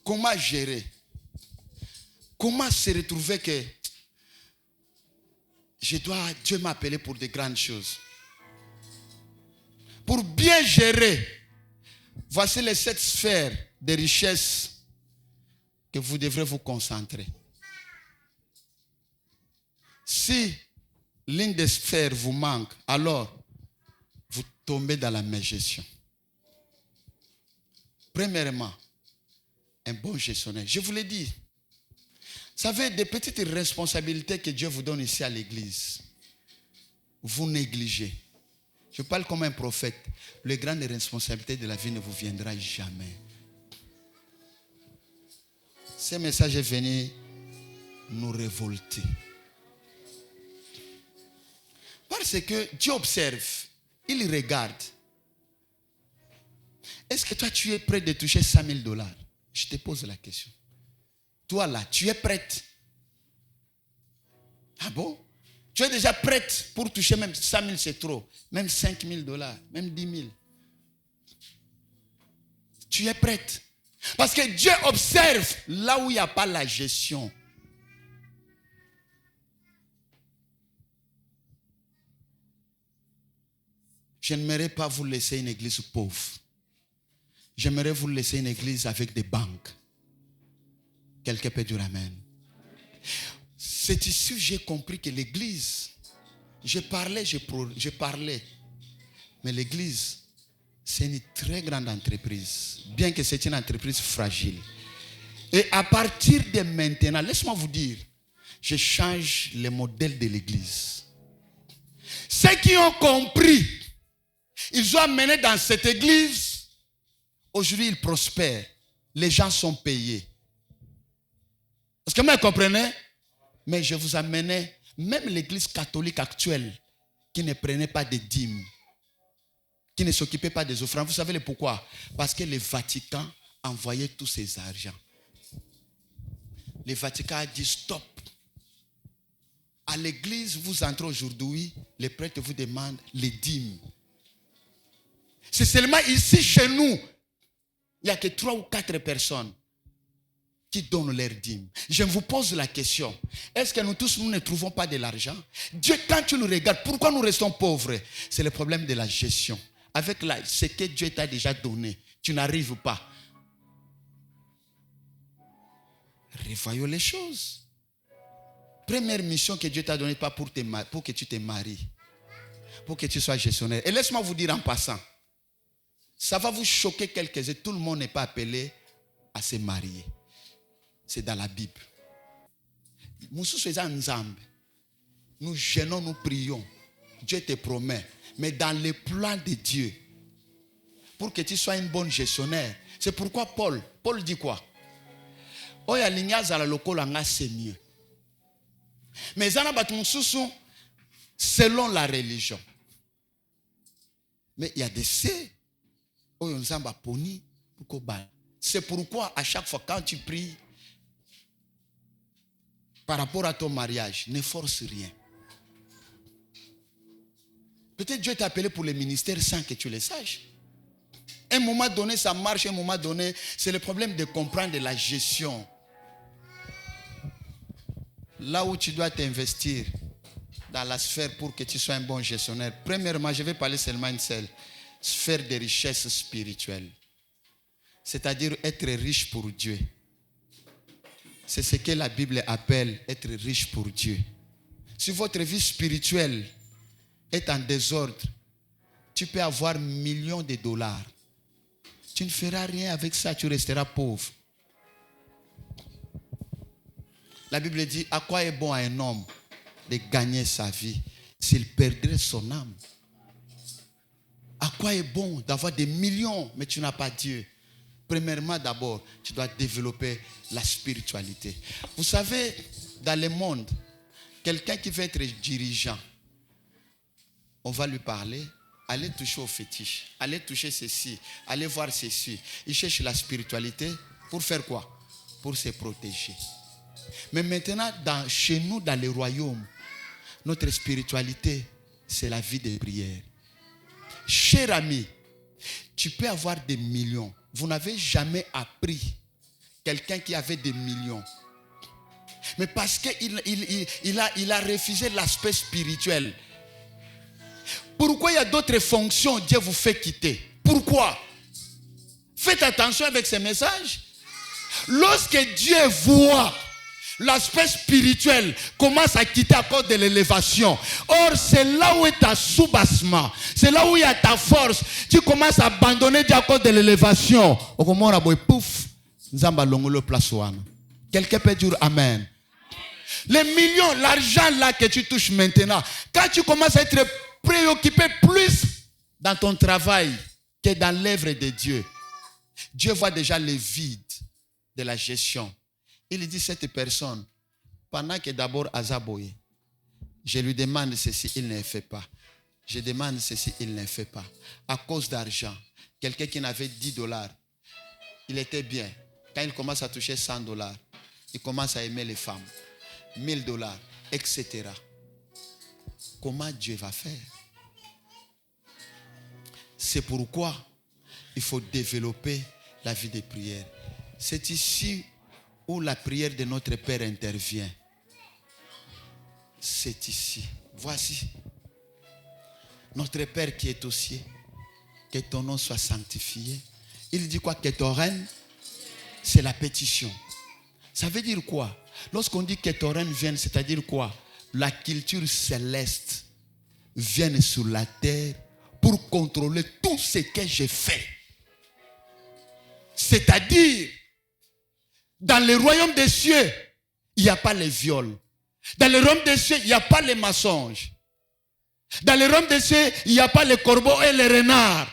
Comment gérer? Comment se retrouver que Dieu m'a appelé pour de grandes choses? Pour bien gérer, voici les 7 sphères de richesse que vous devrez vous concentrer. Si l'une des sphères vous manque, alors vous tombez dans la mégestion. Premièrement, un bon gestionnaire. Je vous l'ai dit, vous savez, des petites responsabilités que Dieu vous donne ici à l'église, vous négligez. Je parle comme un prophète. Les grandes responsabilités de la vie ne vous viendra jamais. Ce message est venu nous révolter. Parce que Dieu observe, il regarde. Est-ce que toi tu es prêt de toucher $100,000? Je te pose la question. Toi là, tu es prête? Ah bon? Tu es déjà prête pour toucher même 100,000, c'est trop. Même $5,000, même 10,000. Tu es prête? Parce que Dieu observe là où il n'y a pas la gestion. Je n'aimerais pas vous laisser une église pauvre. J'aimerais vous laisser une église avec des banques. Quelqu'un peut dire amen. C'est ici que j'ai compris que l'église, je parlais, mais l'église, c'est une très grande entreprise, bien que c'est une entreprise fragile. Et à partir de maintenant, laisse-moi vous dire, je change le modèle de l'église. Ceux qui ont compris, ils ont amené dans cette église, aujourd'hui ils prospèrent, les gens sont payés. Est-ce que vous comprenez? Mais je vous amenais, même l'église catholique actuelle, qui ne prenait pas de dîmes, qui ne s'occupait pas des offrandes. Vous savez le pourquoi? Parce que le Vatican envoyait tous ses argents. Le Vatican a dit stop. À l'église, vous entrez aujourd'hui, les prêtres vous demandent les dîmes. C'est seulement ici, chez nous, il n'y a que 3 ou 4 personnes qui donnent leurs dîmes. Je vous pose la question. Est-ce que nous tous, nous ne trouvons pas de l'argent? Dieu, quand tu nous regardes, pourquoi nous restons pauvres? C'est le problème de la gestion. Avec ce que Dieu t'a déjà donné, tu n'arrives pas. Revoyons les choses. Première mission que Dieu t'a donnée, pas pour que tu te maries, pour que tu sois gestionnaire. Et laisse-moi vous dire en passant, ça va vous choquer quelques-uns. Tout le monde n'est pas appelé à se marier. C'est dans la Bible. Nous gênons, nous prions. Dieu te promet. Mais dans le plan de Dieu, pour que tu sois une bonne gestionnaire, c'est pourquoi Paul dit quoi? C'est mieux. Mais selon la religion. Mais il y a des c'est pourquoi à chaque fois quand tu pries par rapport à ton mariage, ne force rien. Peut-être Dieu t'a appelé pour le ministère sans que tu le saches. À un moment donné, ça marche, à un moment donné, c'est le problème de comprendre la gestion. Là où tu dois t'investir dans la sphère pour que tu sois un bon gestionnaire. Premièrement, je vais parler seulement une seule. faire des richesses spirituelles. C'est-à-dire être riche pour Dieu. C'est ce que la Bible appelle être riche pour Dieu. Si votre vie spirituelle est en désordre, tu peux avoir millions de dollars. Tu ne feras rien avec ça, tu resteras pauvre. La Bible dit, à quoi est bon à un homme de gagner sa vie s'il perdrait son âme? À quoi est bon d'avoir des millions, mais tu n'as pas Dieu? Premièrement, d'abord, tu dois développer la spiritualité. Vous savez, dans le monde, quelqu'un qui veut être dirigeant, on va lui parler, allez toucher au fétiche, allez toucher ceci, allez voir ceci. Il cherche la spiritualité pour faire quoi? Pour se protéger. Mais maintenant, chez nous, dans le royaume, notre spiritualité, c'est la vie de prière. Cher ami, tu peux avoir des millions. Vous n'avez jamais appris quelqu'un qui avait des millions. Mais parce qu'il a refusé l'aspect spirituel. Pourquoi il y a d'autres fonctions Dieu vous fait quitter? Pourquoi? Faites attention avec ces messages. Lorsque Dieu voit l'aspect spirituel commence à quitter à cause de l'élévation. Or, c'est là où est ta soubassement. C'est là où il y a ta force. Tu commences à abandonner Dieu à cause de l'élévation. Quelqu'un peut dire Amen. Les millions, l'argent là que tu touches maintenant, quand tu commences à être préoccupé plus dans ton travail que dans l'œuvre de Dieu, Dieu voit déjà le vide de la gestion. Il dit cette personne, pendant que d'abord Azaboye, je lui demande ceci, il ne fait pas. Je demande ceci, il ne fait pas. À cause d'argent, quelqu'un qui n'avait 10 dollars, il était bien. Quand il commence à toucher 100 dollars, il commence à aimer les femmes. 1000 dollars, etc. Comment Dieu va faire? C'est pourquoi il faut développer la vie de prière. C'est ici où la prière de notre Père intervient. C'est ici. Voici. Notre Père qui est aux cieux, que ton nom soit sanctifié. Il dit quoi? Que ton règne, c'est la pétition. Ça veut dire quoi? Lorsqu'on dit que ton règne vienne, c'est-à-dire quoi? La culture céleste vienne sur la terre pour contrôler tout ce que j'ai fait. C'est-à-dire, dans le royaume des cieux, il n'y a pas les viols. Dans le royaume des cieux, il n'y a pas les mensonges. Dans le royaume des cieux, il n'y a pas les corbeaux et les renards.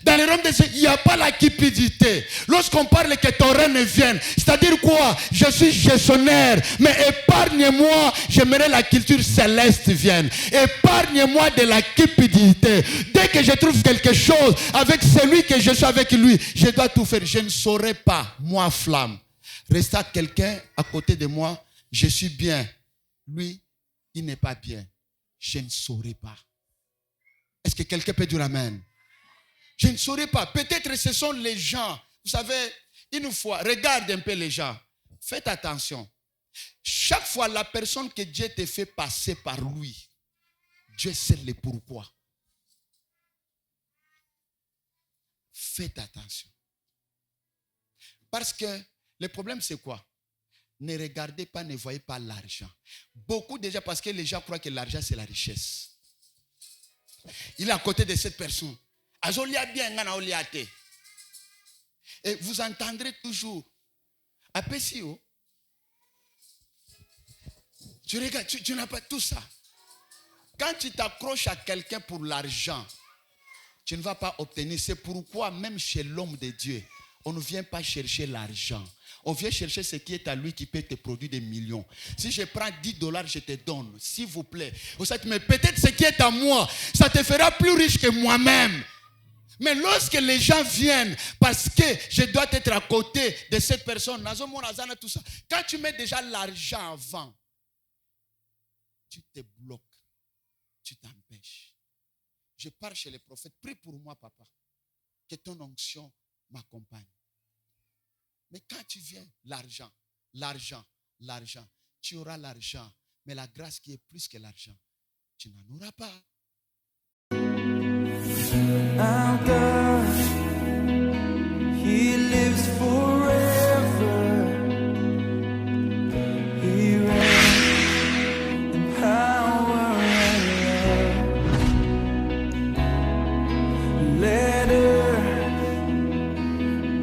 Dans le royaume des cieux, il n'y a pas la cupidité. Lorsqu'on parle que ton règne vienne, c'est-à-dire quoi? Je suis gestionnaire, mais épargne-moi, j'aimerais la culture céleste vienne. Épargne-moi de la cupidité. Dès que je trouve quelque chose avec celui que je suis avec lui, je dois tout faire. Je ne saurais pas, moi flamme, rester à quelqu'un à côté de moi, je suis bien. Lui, il n'est pas bien. Je ne saurais pas. Est-ce que quelqu'un peut dire Amen? Je ne saurais pas. Peut-être ce sont les gens. Vous savez, une fois, regarde un peu les gens. Faites attention. Chaque fois, la personne que Dieu te fait passer par lui, Dieu sait le pourquoi. Faites attention. Parce que le problème, c'est quoi? Ne regardez pas, ne voyez pas l'argent. Beaucoup déjà, parce que les gens croient que l'argent, c'est la richesse. Il est à côté de cette personne. Et vous entendrez toujours. Apesio. Tu regardes, tu n'as pas tout ça. Quand tu t'accroches à quelqu'un pour l'argent, tu ne vas pas obtenir. C'est pourquoi même chez l'homme de Dieu, on ne vient pas chercher l'argent. On vient chercher ce qui est à lui qui peut te produire des millions. Si je prends 10 dollars, je te donne, s'il vous plaît. Mais peut-être ce qui est à moi, ça te fera plus riche que moi-même. Mais lorsque les gens viennent, parce que je dois être à côté de cette personne, tout ça. Quand tu mets déjà l'argent avant, tu te bloques, tu t'empêches. Je pars chez les prophètes, prie pour moi, papa, que ton onction m'accompagne. Mais quand tu viens, l'argent, tu auras l'argent, mais la grâce qui est plus que l'argent, tu n'en auras pas. out of